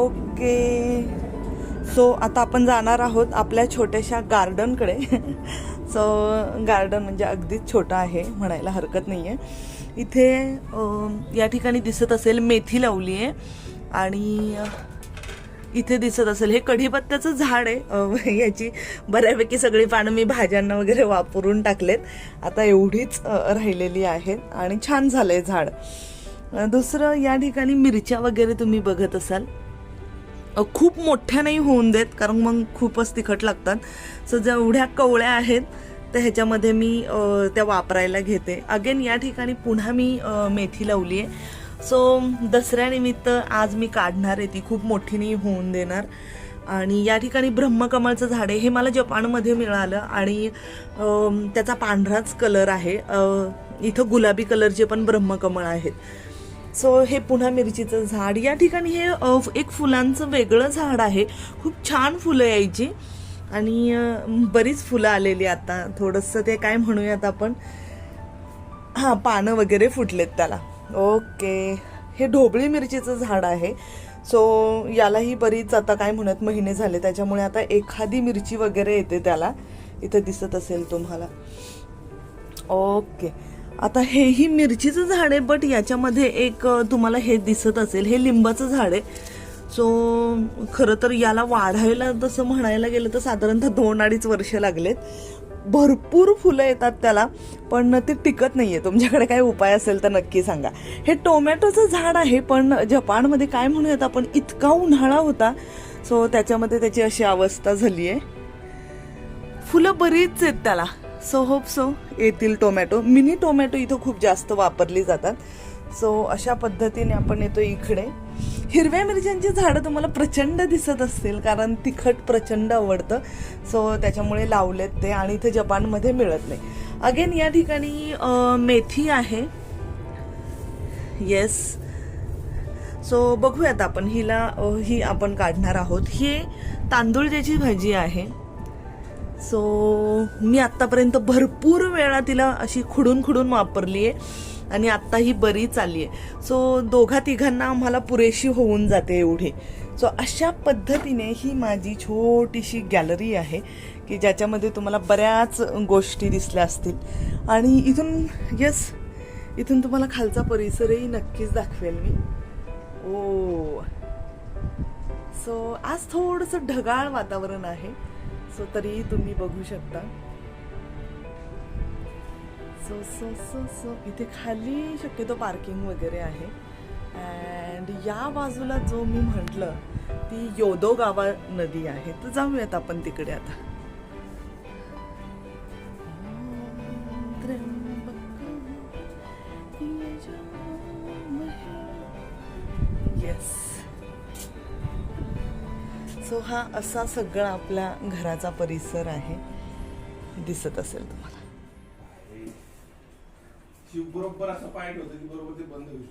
Okay. So आता आपण जाणार आहोत आपल्या छोट्याशा गार्डनकडे. सो गार्डन म्हणजे अगदीच छोटं आहे म्हणायला हरकत नाही आहे. इथे या ठिकाणी दिसत असेल मेथी लावली आहे आणि इथे दिसत असेल हे कढीपत्त्याचं झाड आहे. याची बऱ्यापैकी सगळी पानं मी भाज्यांना वगैरे वापरून टाकलेत. आता एवढीच राहिलेली आहेत आणि छान झालंय झाड. दुसरं या ठिकाणी मिरच्या वगैरे तुम्ही बघत असाल. खूप मोठ्या नाही होऊन देत कारण मग खूपच तिखट लागतात. सो जेवढ्या कवळ्या आहेत तर ह्याच्यामध्ये मी त्या वापरायला घेते. अगेन या ठिकाणी पुन्हा मी मेथी लावली आहे. सो दसऱ्यानिमित्त आज मी काढणार आहे ती. खूप मोठी नाही होऊन देणार. आणि या ठिकाणी ब्रह्मकमळचं झाड आहे. हे मला जपानमध्ये मिळालं आणि त्याचा पांढराच कलर आहे. इथं गुलाबी कलरचे पण ब्रह्मकमळ आहेत. सो हे पुन्हा मिरचीचं झाड. या ठिकाणी हे एक फुलांचं वेगळं झाड आहे. खूप छान फुलं यायची आणि बरीच फुलं आलेली. आता थोडंसं ते काय म्हणूयात आपण, हां, पानं वगैरे फुटलेत त्याला. ओके. हे ढोबळी मिरचीचं झाड आहे. सो यालाही बरीच आता काय म्हणत महिने झाले, त्याच्यामुळे आता एखादी मिरची वगैरे येते त्याला. इथं दिसत असेल तुम्हाला. ओके. आता हेही मिरचीचं झाड आहे बट याच्यामध्ये एक तुम्हाला हे दिसत असेल, हे लिंबाचं झाड आहे. सो खरं तर याला वाढायला तसं म्हणायला गेलं तर साधारणतः 2-2.5 वर्ष लागलेत. भरपूर फुलं येतात त्याला पण ते टिकत नाहीये. तुमच्याकडे काय उपाय असेल तर नक्की सांगा. हे टोमॅटोचं झाड आहे पण जपानमध्ये काय म्हणूयात आपण, इतका उन्हाळा होता सो त्याच्यामध्ये त्याची अशी अवस्था झाली आहे. फुलं बरीच आहेत त्याला. सो होप सो येतील टोमॅटो. मिनी टोमॅटो इथं खूप जास्त वापरली जातात. सो अशा पद्धतीने आपण येतो इकडे. हिरव्या मिरच्यांची झाडं तुम्हाला प्रचंड दिसत असतील कारण तिखट प्रचंड आवडतं. सो त्याच्यामुळे लावलेत ते आणि इथे जपानमध्ये मिळत नाही. अगेन या ठिकाणी मेथी आहे. येस. सो बघूयात आपण ही आपण काढणार आहोत. ही तांदूळची भाजी आहे. सो मी आत्तापर्यंत भरपूर वेळा तिला अशी खुडून वापरली आहे आणि आत्ता ही बरी चालली आहे. सो 2-3घांना आम्हाला पुरेशी होऊन जाते एवढी. सो अशा पद्धतीने ही माझी छोटीशी गॅलरी आहे की ज्याच्यामध्ये तुम्हाला बऱ्याच गोष्टी दिसल्या असतील. आणि इथून तुम्हाला खालचा परिसरही नक्कीच दाखवेल मी. ओ सो आज थोडंसं ढगाळ वातावरण आहे. सो तरी तुम्ही बघू शकता. सो इथे खाली शक्यतो पार्किंग वगैरे आहे. अँड या बाजूला जो मी म्हटलं ती योदोगावा नदी आहे. तर जाऊयात आपण तिकडे आता. येस. सो हा असा सगळा आपल्या घराचा परिसर आहे. दिसत असेल तुम्हाला. बरोबर असं पाय होतं की बरोबर ते बंद होईल.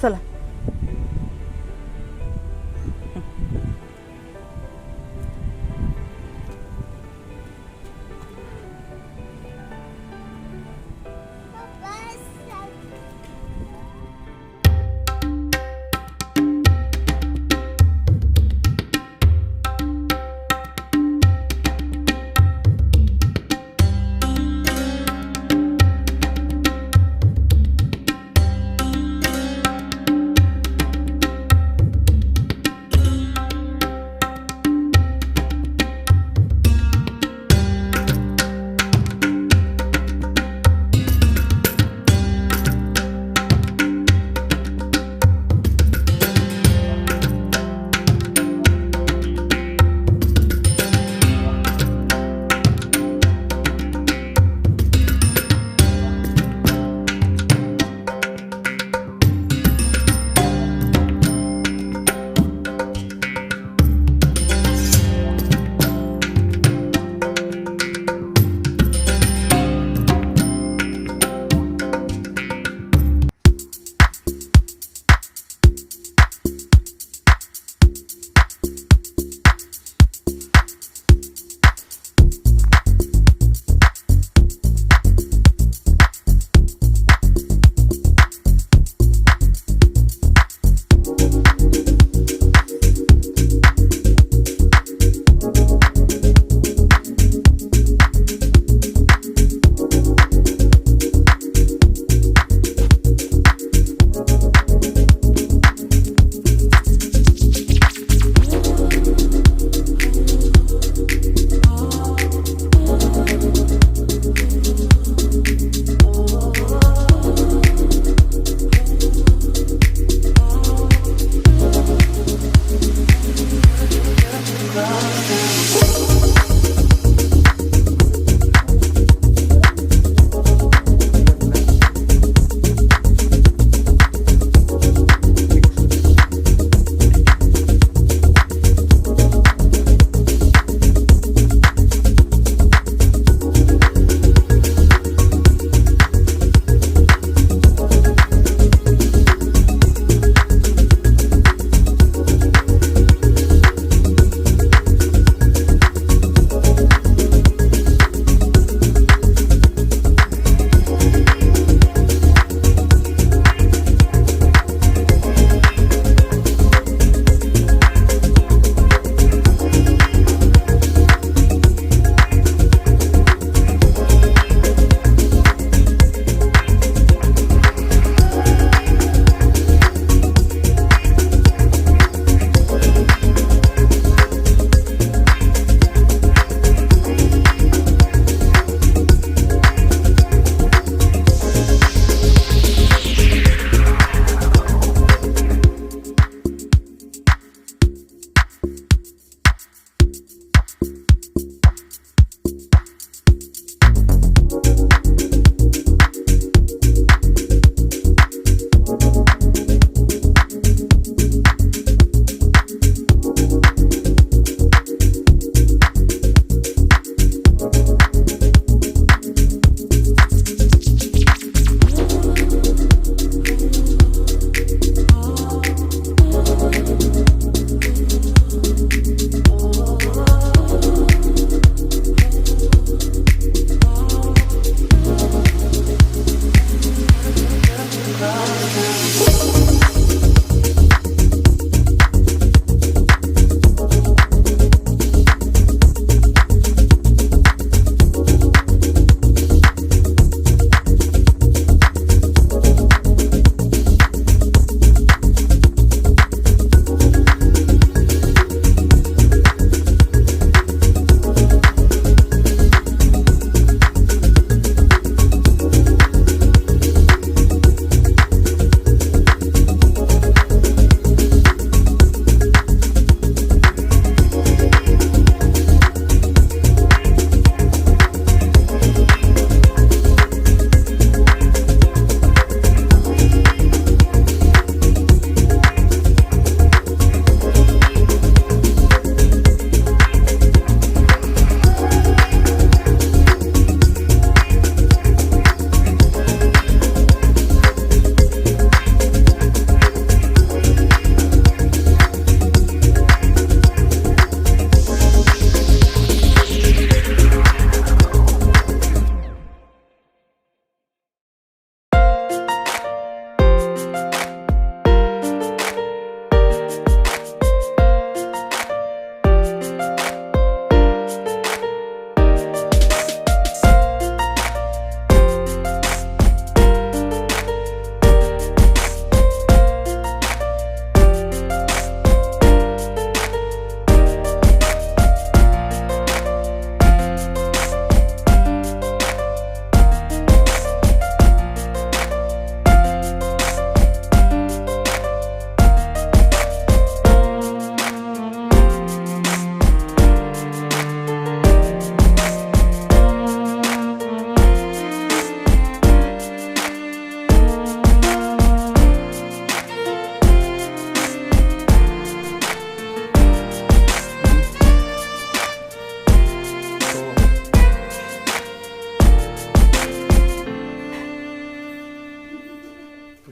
चला.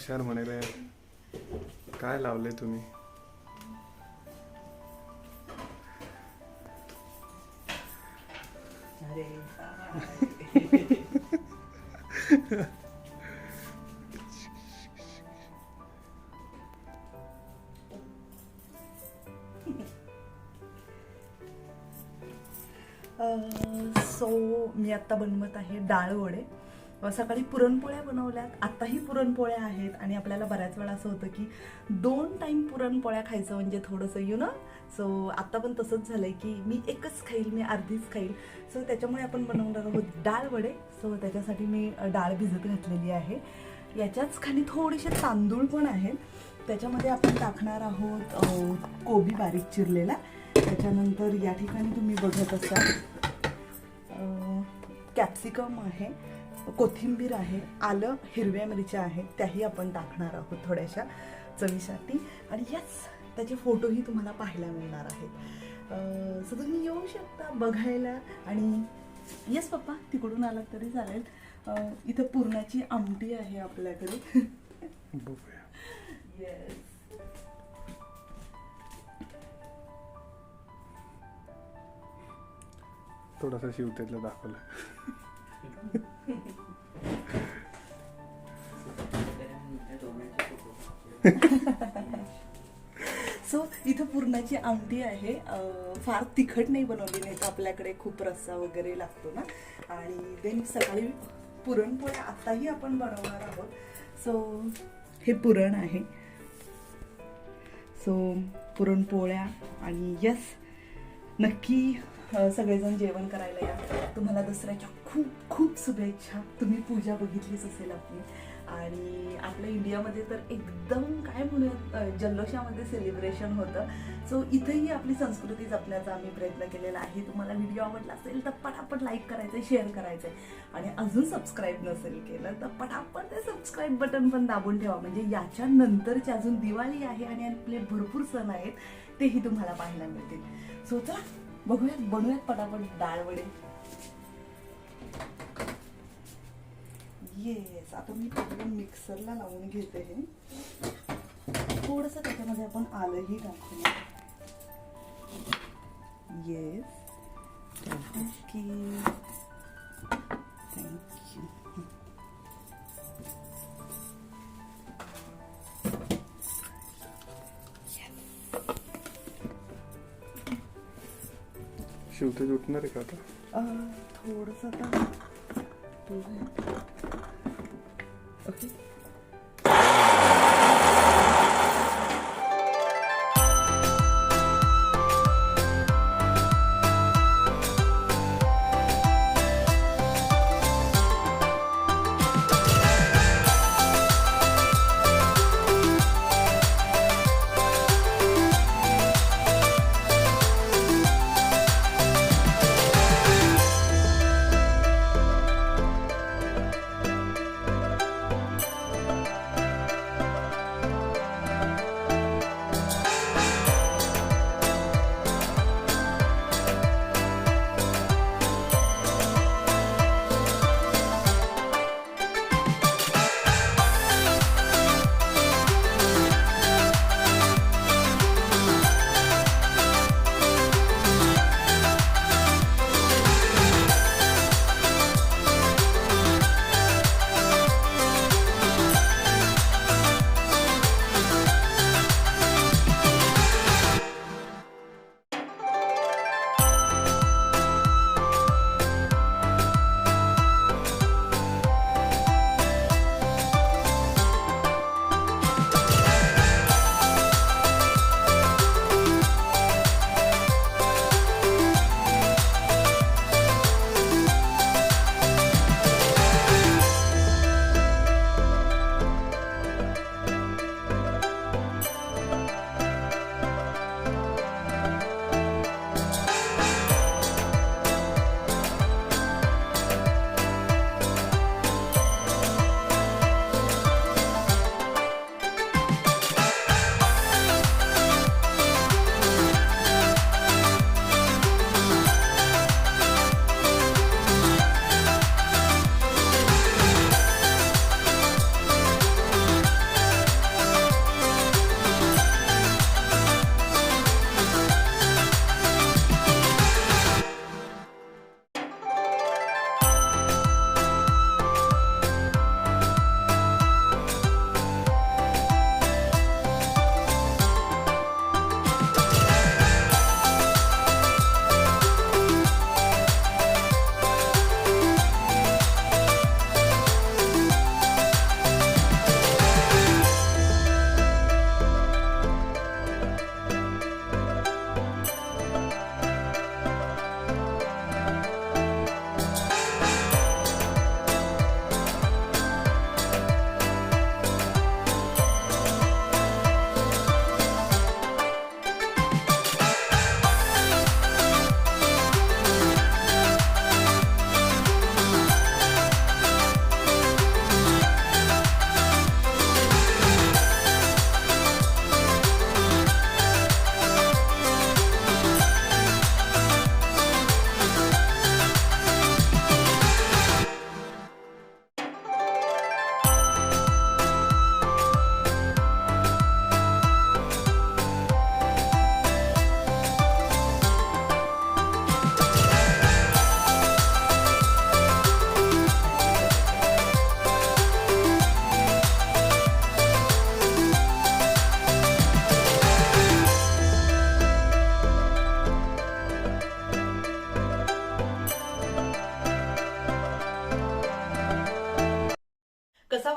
हुशार म्हणाले. काय लावले तुम्ही? सो मी आत्ता बनवत आहे डाळ वडे. सकाळी पुरणपोळ्या बनवल्यात, आत्ताही पुरणपोळ्या आहेत आणि आपल्याला बऱ्याच वेळा असं होतं की 2 टाईम पुरणपोळ्या खायचं म्हणजे थोडंसं सो आत्ता पण तसंच झालंय की मी एकच खाईल, मी अर्धीच खाईल. सो त्याच्यामुळे आपण बनवणार आहोत डाळ वडे. सो त्याच्यासाठी मी डाळ भिजत घातलेली आहे. याच्याच खाली थोडेसे तांदूळ पण आहेत. त्याच्यामध्ये आपण टाकणार आहोत कोबी बारीक चिरलेला. त्याच्यानंतर या ठिकाणी तुम्ही बघत असाल कॅप्सिकम आहे, कोथिंबीर आहे, आलं, हिरव्या मिरच्या आहेत, त्याही आपण टाकणार आहोत थोड्याशा चवीसाठी. आणि यस, त्याचे फोटोही तुम्हाला पाहायला मिळणार आहेत. सो तुम्ही येऊ शकता बघायला. आणि येस पप्पा, तिकडून आलात तरी चालेल. इथं पुरणाची आमटी आहे आपल्याकडे. येस, थोडासा शिवतेतला दाखवलं. सो इथं पुरणाची आमटी आहे. फार तिखट नाही बनवली, नाही तर आपल्याकडे खूप रस्सा वगैरे लागतो ना. आणि देन सकाळी पुरणपोळ्या आत्ताही आपण बनवणार आहोत. सो हे पुरण आहे. सो पुरणपोळ्या आणि यस, नक्की सगळेजण जेवण करायला या. तुम्हाला दसऱ्याच्या खूप खूप शुभेच्छा. तुम्ही पूजा बघितलीच असेल आपली. आणि आपल्या इंडियामध्ये तर एकदम काय म्हणूयात जल्लोषामध्ये सेलिब्रेशन होतं. सो इथेही आपली संस्कृती जपण्याचा आम्ही प्रयत्न केलेला आहे. तुम्हाला व्हिडिओ आवडला असेल तर पटापट लाईक करायचं आहे, शेअर करायचं आहे. आणि अजून सबस्क्राईब नसेल केलं तर पटापट ते सबस्क्राईब बटन पण दाबून ठेवा. म्हणजे याच्या नंतरची अजून दिवाळी आहे आणि आपले भरपूर सण आहेत, तेही तुम्हाला पाहायला मिळतील. सो चला बनवूयात पटापट डाळ वडे. येस, आता मी पहिले मिक्सरला लावून घेते. हे थोडंसं त्याच्यामध्ये आपण आलंही टाकूया. Yes, okay, thank you. शिवते उठणार आहे का आता? थोडंसं आता ओके.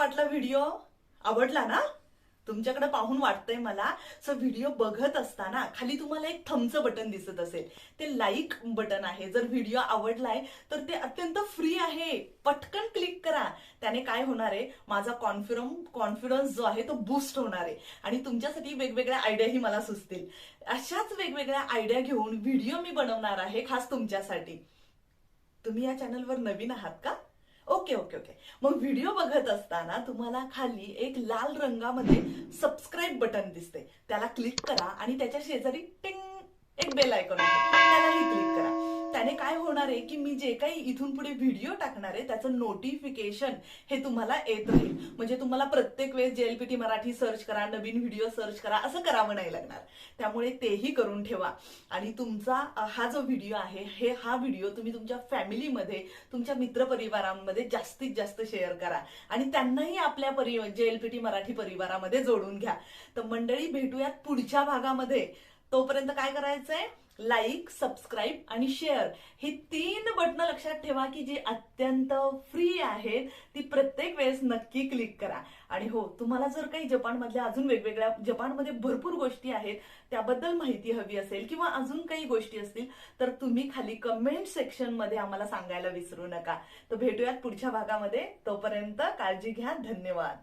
वाटला व्हिडिओ? आवडला ना? तुमच्याकडे पाहून वाटतंय मला. सो व्हिडिओ बघत असताना खाली तुम्हाला एक थम्स बटन दिसत असेल, ते लाईक बटन आहे. जर व्हिडिओ आवडलाय तर ते अत्यंत फ्री आहे, पटकन क्लिक करा. त्याने काय होणार आहे, माझा कॉन्फिडन्स जो आहे तो बूस्ट होणार आहे आणि तुमच्यासाठी वेगवेगळ्या आयडियाही मला सुचतील. अशाच वेगवेगळ्या आयडिया घेऊन व्हिडिओ मी बनवणार आहे खास तुमच्यासाठी. तुम्ही या चॅनलवर नवीन आहात का? Okay okay okay. मग व्हिडिओ बघत असताना तुम्हाला खाली एक लाल रंगामध्ये सबस्क्राईब बटन दिसते, त्याला क्लिक करा आणि त्याच्या शेजारी टिंग एक बेल आयकॉन आहे, त्यालाही क्लिक करा. त्याने काय होणार आहे की मी जे काही इथून पुढे व्हिडिओ टाकणार आहे त्याचं नोटिफिकेशन हे तुम्हाला येत राहील. म्हणजे तुम्हाला प्रत्येक वेळेस JLPT मराठी सर्च करा, नवीन व्हिडिओ सर्च करा असं करावं नाही लागणार. त्यामुळे तेही करून ठेवा. आणि तुमचा हा जो व्हिडिओ आहे हा व्हिडिओ तुम्ही तुमच्या फॅमिलीमध्ये, तुमच्या मित्रपरिवारांमध्ये जास्तीत जास्त शेअर करा आणि त्यांनाही आपल्या JLPT मराठी परिवारामध्ये जोडून घ्या. तर मंडळी, भेटूयात पुढच्या भागामध्ये. तोपर्यंत काय करायचंय, लाईक, सबस्क्राईब आणि शेअर ही 3 बटणं लक्षात ठेवा की जी अत्यंत फ्री आहेत. ती प्रत्येक वेळेस नक्की क्लिक करा. आणि हो, तुम्हाला जर काही जपानमधल्या अजून वेगवेगळ्या, जपानमध्ये भरपूर गोष्टी आहेत त्याबद्दल माहिती हवी असेल किंवा अजून काही गोष्टी असतील तर तुम्ही खाली कमेंट सेक्शन मध्ये आम्हाला सांगायला विसरू नका. तर भेटूयात पुढच्या भागामध्ये. तोपर्यंत काळजी घ्या. धन्यवाद.